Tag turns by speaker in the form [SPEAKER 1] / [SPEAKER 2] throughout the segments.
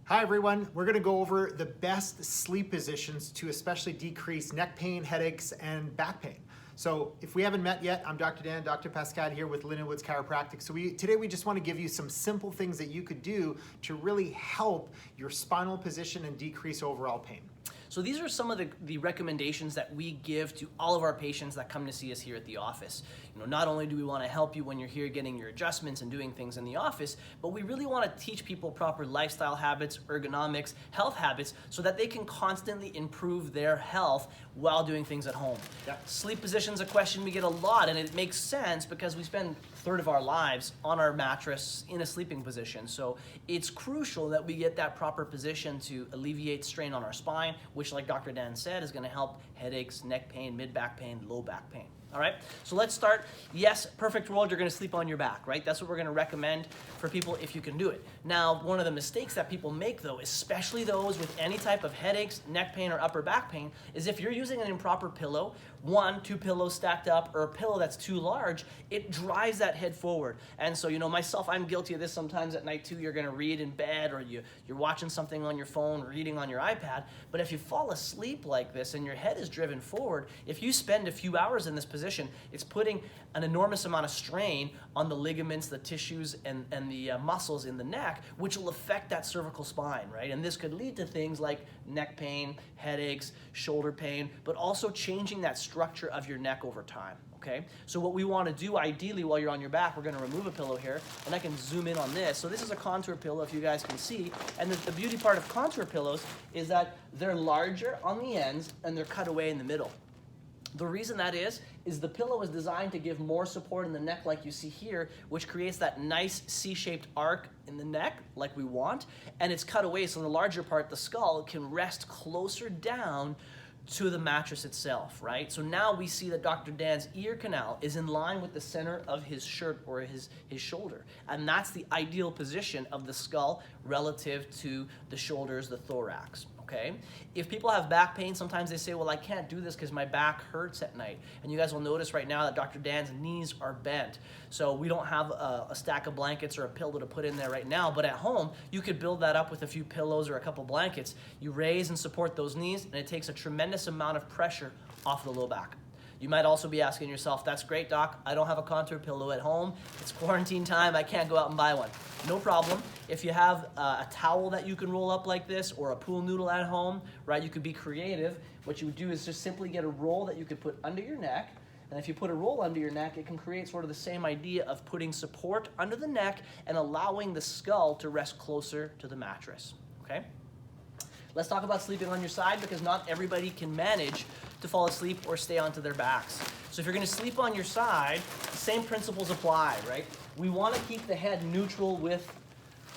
[SPEAKER 1] Hi everyone, we're going to go over the best sleep positions to especially decrease neck pain, headaches, and back pain. So if we haven't met yet, I'm Dr. Dan, Dr. Pascal here with Winnipeg Chiropractic. So today we just want to give you some simple things that you could do to really help your spinal position and decrease overall pain.
[SPEAKER 2] So these are some of the recommendations that we give to all of our patients that come to see us here at the office. Not only do we want to help you when you're here getting your adjustments and doing things in the office, but we really want to teach people proper lifestyle habits, ergonomics, health habits, so that they can constantly improve their health while doing things at home.
[SPEAKER 1] Yeah.
[SPEAKER 2] Sleep position is a question we get a lot, and it makes sense because we spend a third of our lives on our mattress in a sleeping position. So it's crucial that we get that proper position to alleviate strain on our spine, which, like Dr. Dan said, is going to help headaches, neck pain, mid-back pain, low back pain. All right, so let's start. Yes, perfect world, you're going to sleep on your back, right? That's what we're going to recommend for people if you can do it. Now, one of the mistakes that people make, though, especially those with any type of headaches, neck pain, or upper back pain, is if you're using an improper pillow, 1, 2 pillows stacked up, or a pillow that's too large, it drives that head forward. And so, myself, I'm guilty of this sometimes at night too. You're going to read in bed, or you're watching something on your phone, reading on your iPad. But if you fall asleep like this and your head is driven forward, if you spend a few hours in this position, it's putting an enormous amount of strain on the ligaments, the tissues, and the muscles in the neck, which will affect that cervical spine, right? And this could lead to things like neck pain, headaches, shoulder pain, but also changing that structure of your neck over time, okay? So what we want to do, ideally, while you're on your back, we're going to remove a pillow here, and I can zoom in on this. So this is a contour pillow, if you guys can see, and the beauty part of contour pillows is that they're larger on the ends, and they're cut away in the middle. The reason that is the pillow is designed to give more support in the neck like you see here, which creates that nice C-shaped arc in the neck like we want, and it's cut away so the larger part, the skull, can rest closer down to the mattress itself, right? So now we see that Dr. Dan's ear canal is in line with the center of his shirt or his shoulder, and that's the ideal position of the skull relative to the shoulders, the thorax. Okay? If people have back pain, sometimes they say, well, I can't do this because my back hurts at night. And you guys will notice right now that Dr. Dan's knees are bent. So we don't have a stack of blankets or a pillow to put in there right now, but at home, you could build that up with a few pillows or a couple blankets. You raise and support those knees, and it takes a tremendous amount of pressure off the low back. You might also be asking yourself, that's great, doc, I don't have a contour pillow at home. It's quarantine time, I can't go out and buy one. No problem. If you have a towel that you can roll up like this or a pool noodle at home, right, you could be creative. What you would do is just simply get a roll that you could put under your neck. And if you put a roll under your neck, it can create sort of the same idea of putting support under the neck and allowing the skull to rest closer to the mattress, okay? Let's talk about sleeping on your side, because not everybody can manage to fall asleep or stay onto their backs. So if you're going to sleep on your side, the same principles apply, right? We want to keep the head neutral with,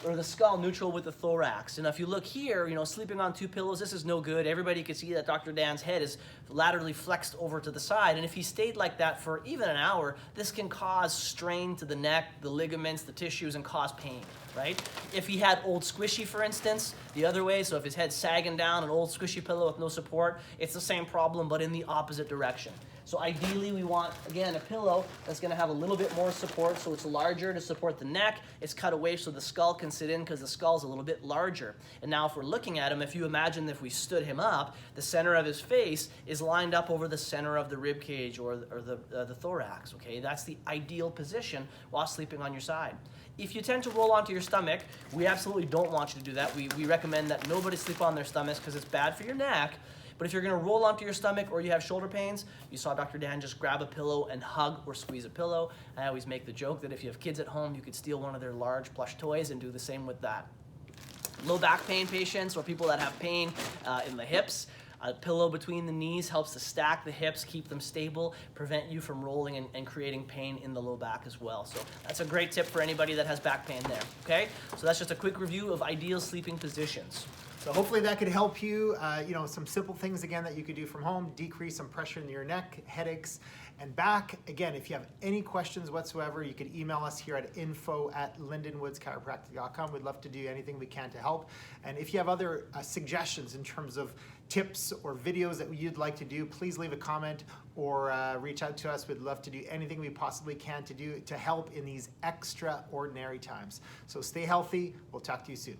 [SPEAKER 2] or the skull neutral with the thorax. And if you look here, sleeping on 2 pillows, this is no good. Everybody can see that Dr. Dan's head is laterally flexed over to the side. And if he stayed like that for even an hour, this can cause strain to the neck, the ligaments, the tissues, and cause pain, right? If he had old squishy, for instance, the other way, so if his head's sagging down, an old squishy pillow with no support, it's the same problem, but in the opposite direction. So ideally, we want, again, a pillow that's going to have a little bit more support, so it's larger to support the neck. It's cut away so the skull can sit in because the skull's a little bit larger. And now if we're looking at him, if you imagine if we stood him up, the center of his face is lined up over the center of the rib cage or the thorax, okay? That's the ideal position while sleeping on your side. If you tend to roll onto your stomach, we absolutely don't want you to do that. We recommend that nobody sleep on their stomachs because it's bad for your neck. But if you're going to roll onto your stomach or you have shoulder pains, you saw Dr. Dan just grab a pillow and hug or squeeze a pillow. I always make the joke that if you have kids at home, you could steal one of their large plush toys and do the same with that. Low back pain patients or people that have pain in the hips, a pillow between the knees helps to stack the hips, keep them stable, prevent you from rolling and creating pain in the low back as well. So that's a great tip for anybody that has back pain there, okay? So that's just a quick review of ideal sleeping positions.
[SPEAKER 1] So hopefully that could help you, some simple things again that you could do from home, decrease some pressure in your neck, headaches, and back. Again, if you have any questions whatsoever, you could email us here at info@lindenwoodschiropractic.com. We'd love to do anything we can to help. And if you have other suggestions in terms of tips or videos that you'd like to do, please leave a comment or reach out to us. We'd love to do anything we possibly can to help in these extraordinary times. So stay healthy. We'll talk to you soon.